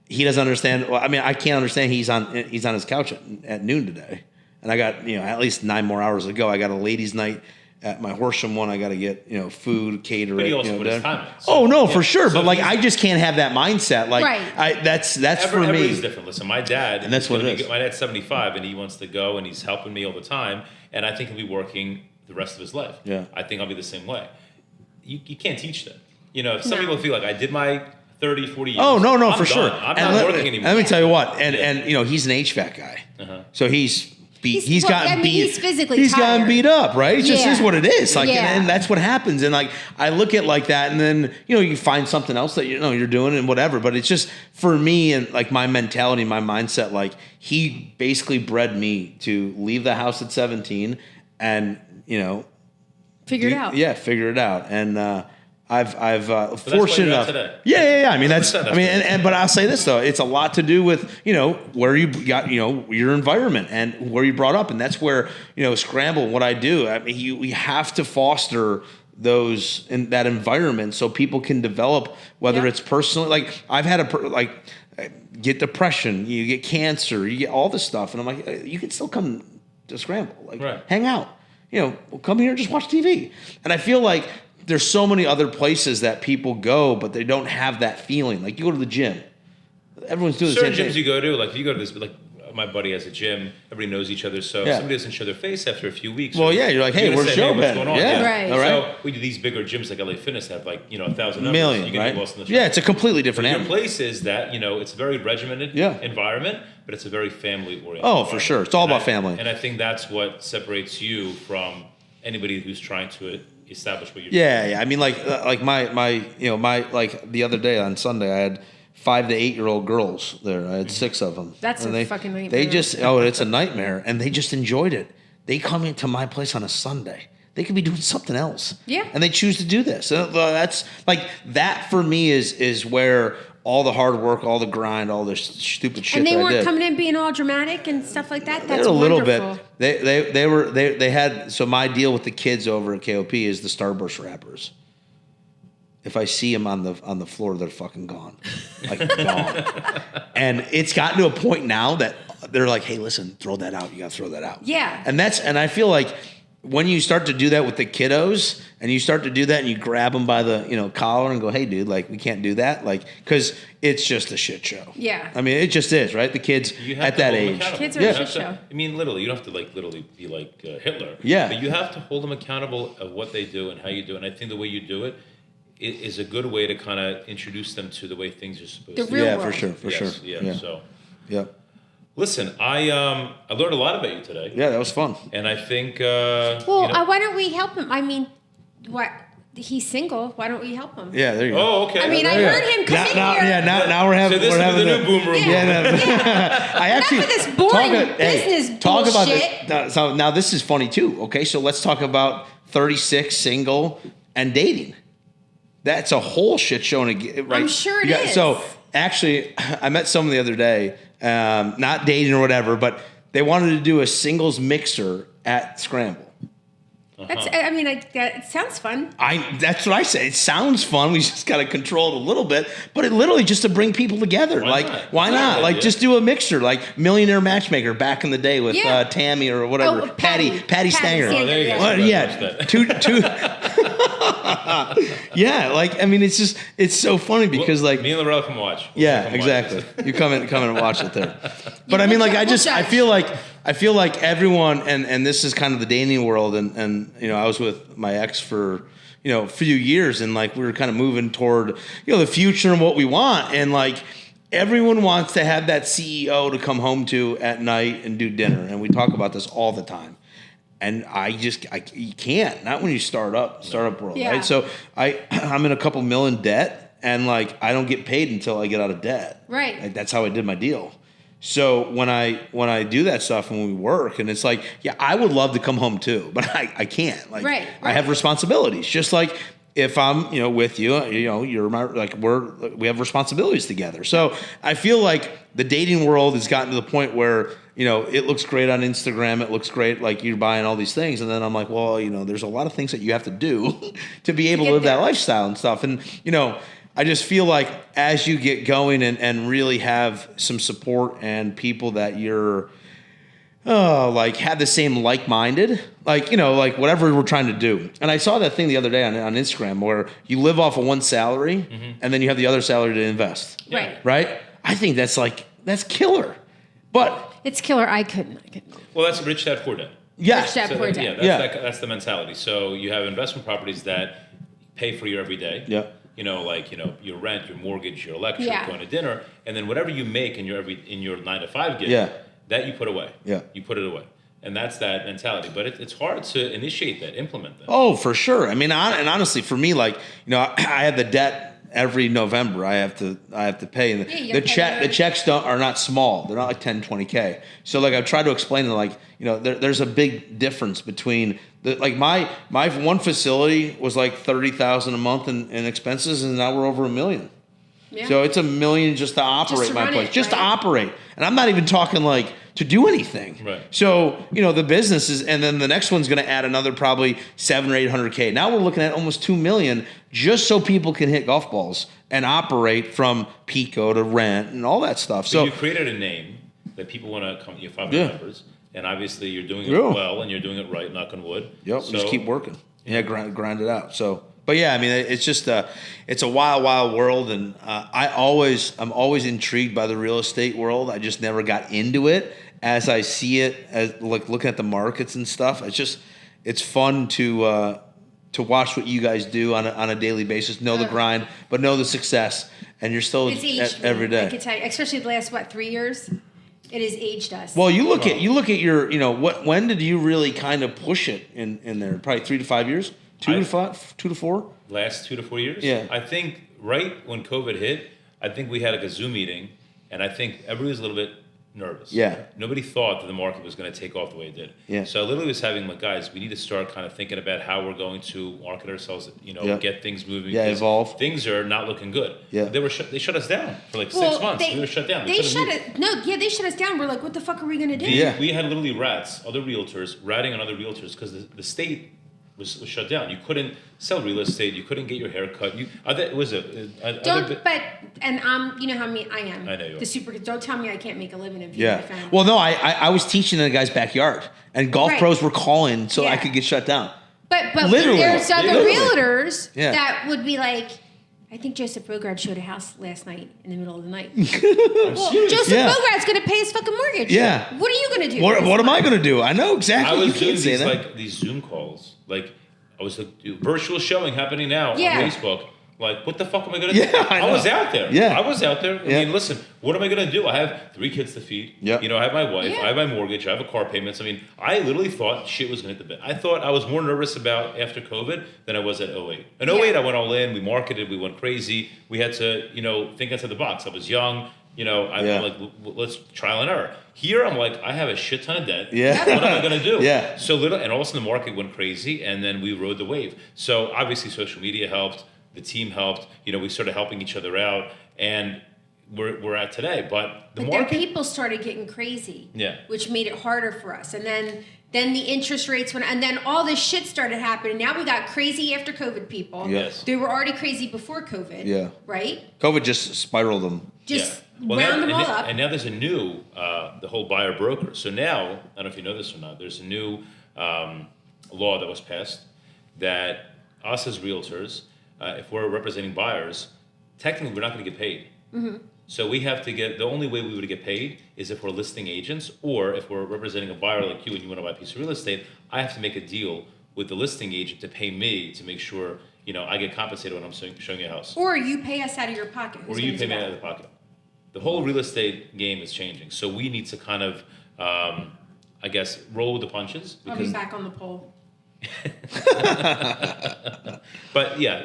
he doesn't understand. Well, I mean, I can't understand. He's on his couch at noon today, and I got, at least 9 more hours to go. I got a ladies' night at my Horsham one. I got to get, food, cater but it. He also put his time in. So, for sure. So but I just can't have that mindset. That's for me. Everybody's different. Listen, my dad, and that's what it is. My dad's 75 and he wants to go and he's helping me all the time. And I think he'll be working the rest of his life. Yeah. I think I'll be the same way. You can't teach that. Some people feel like I did my 30, 40 years. Oh, no, I'm for done. sure. I'm not working anymore. Let me tell you what. And he's an HVAC guy. So he's gotten beat up, right? It just is what it is. And that's what happens. And I look at that, and then you find something else that you're doing and whatever. But it's just for me and my mentality, my mindset. He basically bred me to leave the house at 17 and figure it out. Yeah, figure it out. And I've fortunate enough. Yeah. I mean, but I'll say this though, it's a lot to do with where you got your environment and where you brought up, and that's where Skramble. What I do, I mean, we have to foster those in that environment so people can develop, whether it's personally. I've had get depression, you get cancer, you get all this stuff, and I'm like, you can still come to Skramble, hang out, come here and just watch TV, and I feel like. There's so many other places that people go, but they don't have that feeling. You go to the gym. Everyone's doing certain the same gyms thing. you go to, if you go to this, my buddy has a gym. Everybody knows each other, so if somebody doesn't show their face after a few weeks. Well, you're like, hey, where's Joe been? Yeah, right. All right. So we do these bigger gyms like LA Fitness have 1,000 million, you get right? lost in the yeah, it's a completely different Your animal. place is that it's a very regimented environment, but it's a very family oriented. Oh, for sure, it's all about family. And I think that's what separates you from anybody who's trying to establish what you're doing. Yeah. I mean, my the other day on Sunday, I had 5 to 8 year old girls there. I had 6 of them. That's a fucking nightmare. They just it's a nightmare, and they just enjoyed it. They come into my place on a Sunday. They could be doing something else. Yeah. And they choose to do this. That's that for me is where all the hard work, all the grind, all the stupid shit. And they weren't weren't coming in being all dramatic and stuff like that. That's a little wonderful. bit. They had. So my deal with the kids over at KOP is the Starburst wrappers. If I see them on the floor, they're fucking gone, gone. And it's gotten to a point now that they're like, hey, listen, throw that out. You got to throw that out. Yeah. And I feel like. When you start to do that with the kiddos, and you start to do that, and you grab them by the collar and go, "Hey, dude, we can't do that," because it's just a shit show. Yeah, I mean, it just is, right? The kids at that age, kids are a shit show. I mean, literally, you don't have to literally be like Hitler. Yeah, but you have to hold them accountable of what they do and how you do it. And I think the way you do it is a good way to kind of introduce them to the way things are supposed to be. The real world. For sure. Yeah. So. Yeah. Listen, I learned a lot about you today. Yeah, that was fun. And I think... why don't we help him? I mean, he's single. Why don't we help him? Yeah, there you go. Oh, okay. I mean, I heard him come in here. Yeah, now we're having... So this is the new boom room. I actually... Enough of this boring business bullshit. So now this is funny, too. Okay, so let's talk about 36, single, and dating. That's a whole shit show. Right? I'm sure it is. So, actually, I met someone the other day... not dating or whatever, but they wanted to do a singles mixer at Skramble. That's, it sounds fun. That's what I say. It sounds fun. We just got to control it a little bit, but it literally just to bring people together. Why not? Just do a mixer, Millionaire Matchmaker back in the day with Tammy or whatever. Patty Stanger. Oh, there you go. Well, yeah. Two Yeah, like I mean, it's so funny because like me and Lorel can watch. Yeah, exactly. You come in and watch it there. But I mean, like I feel like everyone, and this is kind of the dating world, and you know, I was with my ex for a few years, and like we were kind of moving toward the future and what we want, and like everyone wants to have that CEO to come home to at night and do dinner, and we talk about this all the time. And you can't, not when you startup world, right? So I'm in a couple million debt, and like I don't get paid until I get out of debt. Right. Like, that's how I did my deal. So when I do that stuff and we work, and it's like, yeah, I would love to come home too, but I can't. Like I have responsibilities. Just like if I'm with you, you're my, like we have responsibilities together. So I feel like the dating world has gotten to the point where it looks great on Instagram. It looks great, like you're buying all these things. And then I'm like, well, there's a lot of things that you have to do to be able to live that lifestyle and stuff. And, I just feel like as you get going and really have some support and people that you're, like have the same like-minded, like, like whatever we're trying to do. And I saw that thing the other day on Instagram where you live off of one salary and then you have the other salary to invest. Right. Right? I think that's killer. But it's killer. I couldn't. Well, that's rich dad, poor dad. Yeah. Rich dad, poor dad. That's the mentality. So you have investment properties that pay for your everyday. Yeah. Your rent, your mortgage, your electric, going to dinner, and then whatever you make in your 9-to-5 gig, that you put away. Yeah. You put it away. And that's that mentality. But it's hard to initiate that, implement that. Oh, for sure. I mean, and honestly, for me, like, I have the debt every November. I have to pay. And the checks are not small. They're not like 10, 20K. So like I've tried to explain to like, there's a big difference between like my one facility was like $30,000 a month in expenses, and now we're over $1 million. Yeah. So it's $1 million just to operate my place, to operate. And I'm not even talking like to do anything. Right. So, the business is, and then the next one's going to add another probably 700 or 800K. Now we're looking at almost $2 million just so people can hit golf balls and operate from Pico to rent and all that stuff. So you created a name that people want to come, your family members, and obviously you're doing it well and you're doing it right, knock on wood. Yep. So, just keep working. Yeah. Grind it out. So, but yeah, I mean, it's just it's a wild, wild world, and I'm always intrigued by the real estate world. I just never got into it. As I see it, as like looking at the markets and stuff, it's fun to watch what you guys do on a daily basis. Know the grind, but know the success, and you're still every day. I can tell you, especially the last 3 years, it has aged us. Well, you look at your when did you really kind of push it in there? Probably 3 to 5 years. 2 to 4? Last 2 to 4 years? Yeah. I think right when COVID hit, I think we had like a Zoom meeting, and I think everybody was a little bit nervous. Yeah. Nobody thought that the market was going to take off the way it did. Yeah. So I literally was having like, guys, we need to start kind of thinking about how we're going to market ourselves, get things moving. Yeah, evolve. Things are not looking good. Yeah. They shut us down for like 6 months. We were shut down. They shut us down. We're like, what the fuck are we going to do? We had literally other realtors, ratting on other realtors because the state was shut down. You couldn't sell real estate. You couldn't get your hair cut. You know how me I am. I know you are. Don't tell me I can't make a living if you Well, no, I was teaching in a guy's backyard, and golf pros were calling so I could get shut down. But literally, there's other realtors that would be like, I think Josephbograd showed a house last night in the middle of the night. Well, Josephbograd's going to pay his fucking mortgage. Yeah. What are you going to do? What am I going to do? I know exactly. I was doing these Zoom calls. Like, I was like, virtual showing happening now on Facebook. Like, what the fuck am I going to do? I was out there. Yeah. I was out there. I mean, listen, what am I going to do? I have 3 kids to feed. Yep. I have my wife. I have my mortgage. I have a car payments. I mean, I literally thought shit was going to hit the bed. I thought I was more nervous about after COVID than I was at 08. In 08, I went all in. We marketed. We went crazy. We had to, think outside the box. I was young. I'm like, let's trial and error. Here, I'm like, I have a shit ton of debt. Yeah. What am I going to do? Yeah. So and all of a sudden the market went crazy, and then we rode the wave. So obviously social media helped. The team helped. We started helping each other out, and we're at today. But the market, then people started getting crazy. Yeah. Which made it harder for us, and then the interest rates went, and then all this shit started happening. Now we got crazy after COVID people. Yes. They were already crazy before COVID. Yeah. Right. COVID just spiraled them. Round them all up. And now there's a new, the whole buyer broker. So now, I don't know if you know this or not, there's a new law that was passed that us as realtors, if we're representing buyers, technically we're not going to get paid. So we have to get, the only way we would get paid is if we're listing agents, or if we're representing a buyer like you and you want to buy a piece of real estate, I have to make a deal with the listing agent to pay me to make sure, I get compensated when I'm showing you a house. Or you pay us out of your pocket. Or you pay me out of the pocket. The whole real estate game is changing. So we need to kind of, I guess, roll with the punches. I'll be back on the pole. But yeah,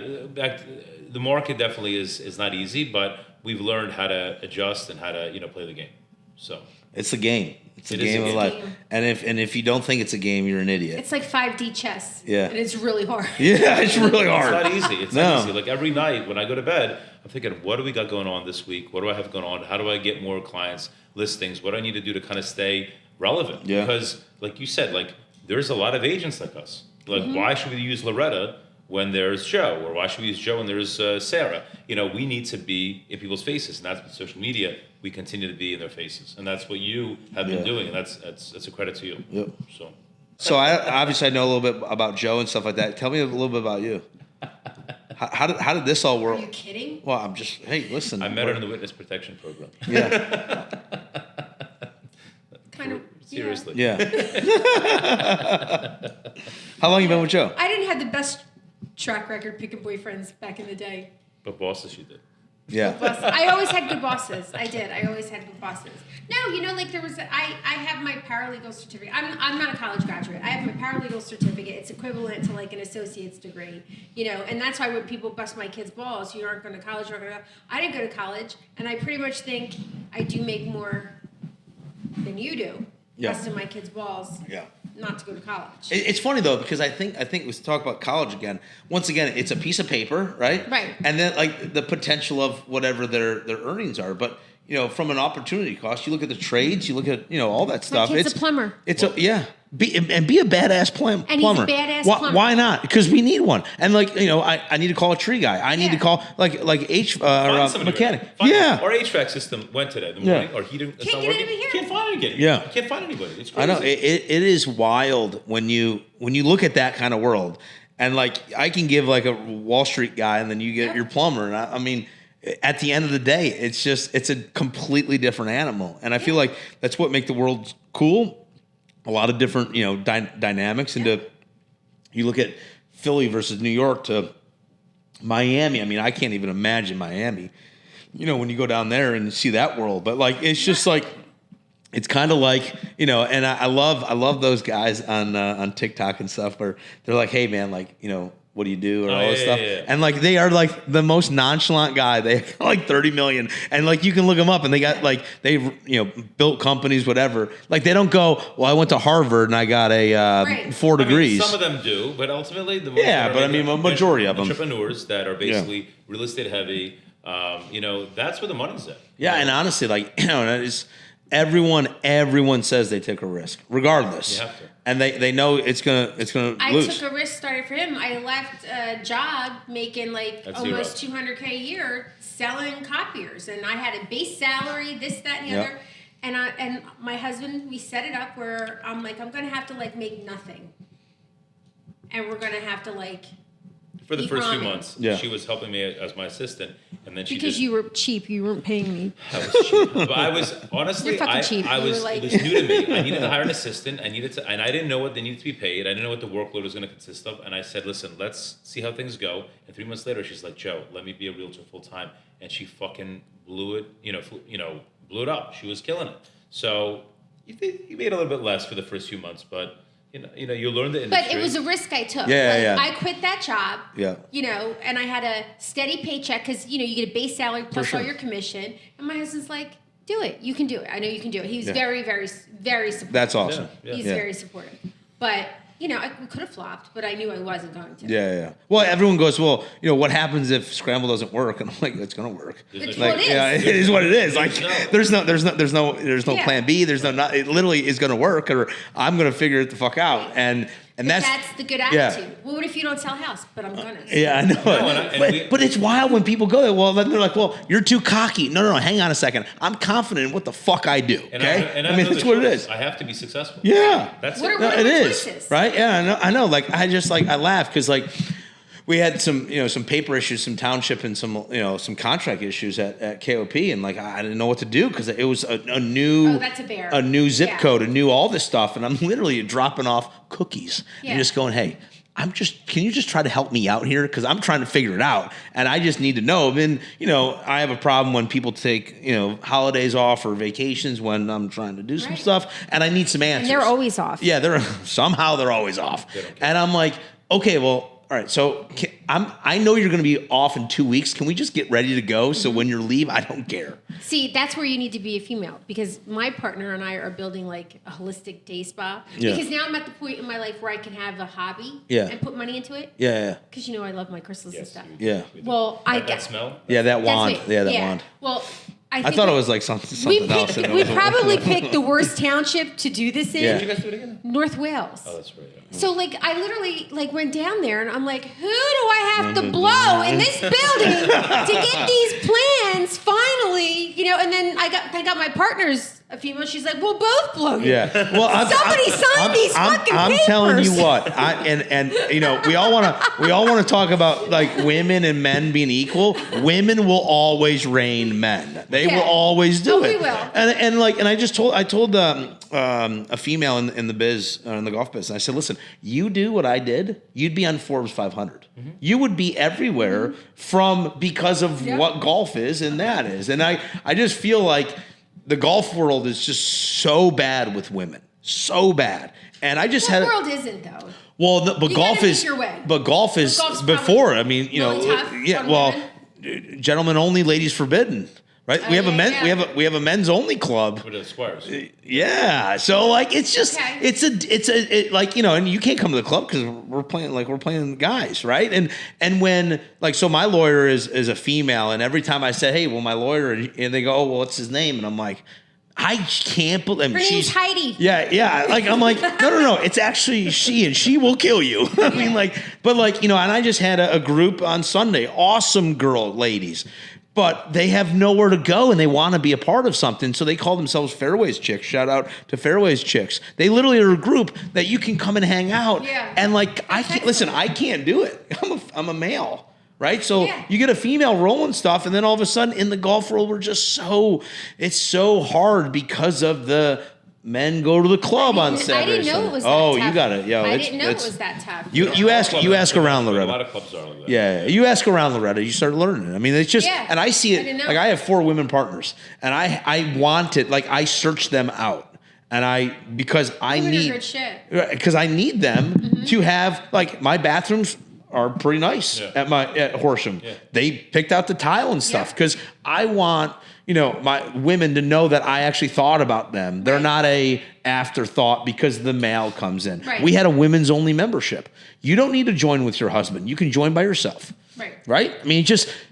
the market definitely is not easy, but we've learned how to adjust and how to play the game. So it's a game. It's a game of life. And if you don't think it's a game, you're an idiot. It's like 5D chess. Yeah. And it's really hard. Yeah, it's really hard. It's not easy. It's not easy. Like every night when I go to bed, I'm thinking, what do we got going on this week? What do I have going on? How do I get more clients, listings? What do I need to do to kind of stay relevant? Yeah. Because like you said, like there's a lot of agents like us. Like why should we use Loretta when there's Joe? Or why should we use Joe when there's Sarah? We need to be in people's faces. And that's with social media. We continue to be in their faces. And that's what you have been doing. And that's a credit to you. Yep. So I know a little bit about Joe and stuff like that. Tell me a little bit about you. How did this all work? Are you kidding? Well, I'm just, hey, listen. I met her in the witness protection program. Yeah. Kind of. Seriously. Yeah. How long you been with Joe? I didn't have the best track record picking boyfriends back in the day. But bosses you did. Yeah. I always had good bosses. I did. I always had good bosses. No, like there was. I have my paralegal certificate. I'm not a college graduate. I have my paralegal certificate. It's equivalent to like an associate's degree. And that's why when people bust my kids' balls, you aren't going to college. I didn't go to college, and I pretty much think I do make more than you do. Yeah. Busting my kids' balls. Yeah. Not to go to college. It's funny though, because I think let's talk about college again. Once again, it's a piece of paper, right? Right. And then like the potential of whatever their earnings are, but from an opportunity cost, you look at the trades, you look at all that stuff. My kid's a plumber. Be a badass plumber. And he's a badass plumber. Why not? Because we need one. And I need to call a tree guy. I need to call like mechanic. Our HVAC system went today. The morning, or heating. Can't get anybody here. Can't find anybody. Yeah. Can't find anybody. It's crazy. I know it is wild when you look at that kind of world, and like I can give like a Wall Street guy, and then you get your plumber, and I mean. At the end of the day, it's a completely different animal, and I feel like that's what makes the world cool. A lot of different dynamics into. You look at Philly versus New York to Miami. I mean, I can't even imagine Miami. When you go down there and see that world, but like it's just like it's kind of like and I love those guys on TikTok and stuff where they're like, hey man, like what do you do or all this stuff. Yeah. And like they are like the most nonchalant guy. They have like 30 million and like you can look them up and they got like they've built companies, whatever. Like they don't go, well, I went to Harvard and I got a 4 degrees. Some of them do, but ultimately the a majority of them entrepreneurs that are basically real estate heavy. That's where the money's at. Yeah, and honestly, like it's everyone says they took a risk, regardless. You have to. And they know it's gonna lose. I took a risk starting for him. I left a job making almost $200K a year selling copiers, and I had a base salary, this, that, and the other. And my husband, we set it up where I'm like, I'm gonna have to make nothing, and we're gonna have to For the first few months, she was helping me as my assistant, and then you were cheap, you weren't paying me. I was cheap, but I was honestly, You're fucking cheap. It was new to me. I needed to hire an assistant. And I didn't know what they needed to be paid. I didn't know what the workload was going to consist of. And I said, listen, let's see how things go. And 3 months later, she's like, Joe, let me be a realtor full time. And she fucking blew it. Blew it up. She was killing it. So you made a little bit less for the first few months, but. You learn the industry. But it was a risk I took. I quit that job. Yeah. And I had a steady paycheck because you get a base salary plus all your commission. And my husband's like, "Do it. You can do it. I know you can do it." He was very, very, very supportive. That's awesome. Yeah. He's very supportive. But we could have flopped, but I knew I wasn't going to. Yeah. Well, everyone goes, well, what happens if Skramble doesn't work? And I'm like, it's going to work. It's what it is. Yeah, it is what it is. Like, there's no plan B. There's no. It literally is going to work, or I'm going to figure it the fuck out. And that's the good attitude. Well, what if you don't sell a house? But I'm gonna. Yeah, I know. But it's wild when people go there. Well, then they're like, well, you're too cocky. No, hang on a second. I'm confident in what the fuck I do. Okay, and I mean that's what it is. I have to be successful. Yeah, that's what it is. Right? Yeah, I know. Like I laugh because we had some paper issues, some township and some contract issues at KOP, and like I didn't know what to do because it was a new that's a bear. A new zip code, a new all this stuff, and I'm literally dropping off cookies and just going, hey. Can you just try to help me out here? Because I'm trying to figure it out, and I just need to know. And I have a problem when people take holidays off or vacations when I'm trying to do some stuff, and I need some answers. And they're always off. Yeah, they're always off, and I'm like, okay, well. All right, so I know you're going to be off in 2 weeks. Can we just get ready to go? So when you leave, I don't care. See, that's where you need to be a female, because my partner and I are building like a holistic day spa. Yeah. Because now I'm at the point in my life where I can have a hobby and put money into it. Yeah. Because I love my crystals and stuff. Yeah. Well, I that smell. Yeah, that wand. That's me. Yeah, that wand. Well, I thought it was like something else. We probably picked the worst township to do this in. Yeah. Did you guys do it again? North Wales. Oh, that's right. Yeah. So I literally went down there and I'm like, who do I have to blow in this building to get these plans finally? And then I got my partner's a female. She's like, we'll both blow you. Yeah. Well, somebody sign these fucking papers. I'm telling you what. We all want to talk about like women and men being equal. Women will always reign men. They will always do it. We will. And I told a female in the biz, in the golf biz, and I said, listen, you do what I did, you'd be on Forbes 500. Mm-hmm. You would be everywhere because of what golf is and that is. And I just feel like the golf world is just so bad with women, so bad. And I just the world isn't though. Well, but golf is. Your way. But golf is before. I mean, really tough gentlemen only, ladies forbidden. Right, we have we have a men's only club. With the squares. Yeah, so it's just and you can't come to the club because we're playing guys, right? And when so my lawyer is a female, and every time I say, hey, well my lawyer, and they go, oh well, what's his name? And I'm like, I can't believe her name's Heidi. Yeah. I'm like, no, it's actually she, and she will kill you. I mean, and I just had a group on Sunday, awesome ladies. But they have nowhere to go, and they want to be a part of something, so they call themselves Fairways Chicks. Shout out to Fairways Chicks. They literally are a group that you can come and hang out. Yeah. And I can't do it. I'm a male, right? So you get a female rolling stuff, and then all of a sudden in the golf world, it's so hard because of the men go to the club on Saturday. I didn't know it was that tough. You got it. I didn't know it was that tough. You ask around Loretta. A lot of clubs are like that. Yeah, you ask around Loretta, you start learning. I mean, it's just, and I see it. I have 4 women partners, and I want it. I search them out, and because I need them to have my bathrooms are pretty nice at Horsham. Yeah. They picked out the tile and stuff because I want my women to know that I actually thought about them. They're not a afterthought because the male comes in. Right. We had a women's only membership. You don't need to join with your husband. You can join by yourself. Right? I mean,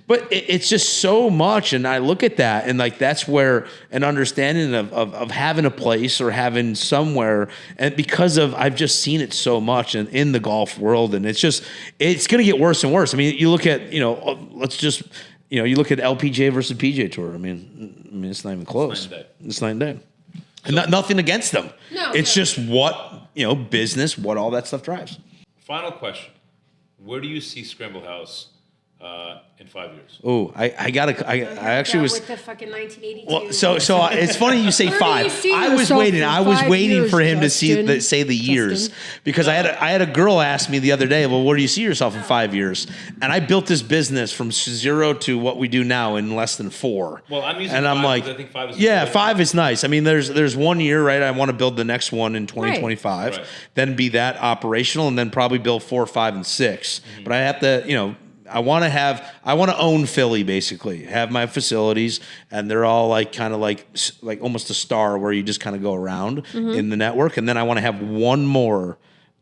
but it's just so much. And I look at that and that's where an understanding of having a place or having somewhere, and because I've just seen it so much in the golf world, and it's going to get worse and worse. I mean, you look at, you look at LPGA versus PGA Tour. I mean, it's not even close. It's night and day. And nothing against them. No. It's just what, business, what all that stuff drives. Final question. Where do you see Skramble House in 5 years? Oh, I actually was with the fucking 1982. Well, so it's funny you say 5. I was waiting for him to say the years, because I had a girl ask me the other day, well, where do you see yourself in 5 years? And I built this business from 0 to what we do now in less than 4. Well, I'm using and 5 I'm like, because I think 5 is 5 is nice. I mean, there's 1 year, right? I want to build the next one in 2025, then be that operational, and then probably build 4, 5, and 6. Mm-hmm. But I have to, I want to own Philly, basically, have my facilities, and they're all kind of like almost a star where you just kind of go around in the network. And then I want to have one more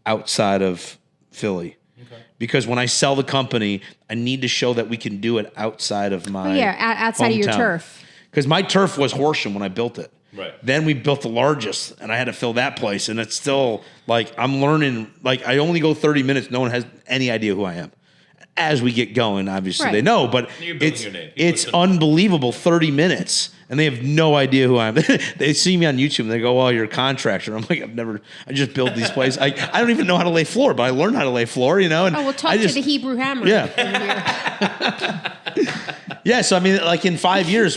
outside of Philly. Okay. Because when I sell the company, I need to show that we can do it outside of my outside of your turf. Because my turf was Horsham when I built it. Right. Then we built the largest, and I had to fill that place. And it's still I'm learning. I only go 30 minutes. No one has any idea who I am. as we get going, obviously Right. they know, but You're building it's your name. it's unbelievable. 30 minutes, and they have no idea who I am. They see me on YouTube and they go, "Well, you're a contractor." I'm like, I just build these places. I don't even know how to lay floor, but I learned how to lay floor, And we'll talk to the Hebrew hammer. Yeah. Yeah. So I mean, like in 5 years,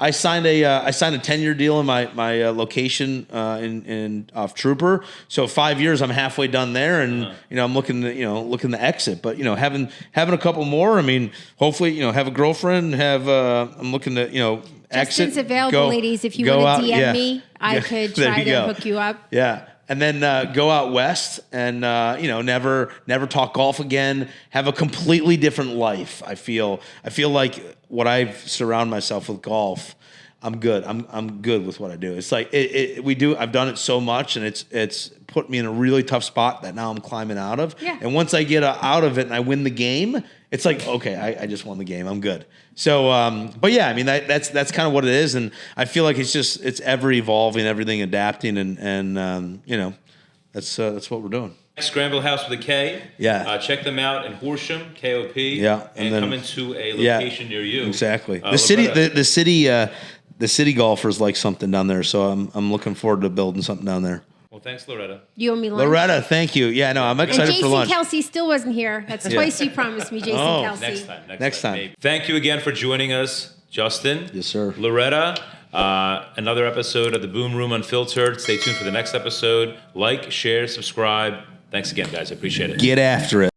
I signed a 10-year deal in my location in off Trooper. So 5 years, I'm halfway done there, and I'm looking to exit. But having a couple more. I mean, hopefully have a girlfriend. I'm looking to exit. Justin's available, ladies. If you want to DM me, I could try to hook you up. Yeah. And then go out west and never talk golf again. Have a completely different life. I feel like what I've surrounded myself with golf. I'm good. I'm good with what I do. It's like I've done it so much, and it's put me in a really tough spot that now I'm climbing out of. Yeah. And once I get out of it and I win the game, it's like, okay, I just won the game. I'm good. So, but yeah, I mean that's kind of what it is, and I feel like it's ever evolving, everything adapting, and that's what we're doing. Skramble House with a K. Yeah. Check them out in Horsham, KOP. Yeah, and then come into a location near you. Exactly. The city golfers like something down there, so I'm looking forward to building something down there. Well, thanks, Loretta. You owe me lunch. Loretta, thank you. Yeah, no, I'm excited for Jason lunch. Kelsey still wasn't here. That's twice you promised me, Jason Kelsey. Next time. Maybe. Thank you again for joining us, Justin. Yes, sir. Loretta, another episode of the Boom Room Unfiltered. Stay tuned for the next episode. Like, share, subscribe. Thanks again, guys. I appreciate it. Get after it.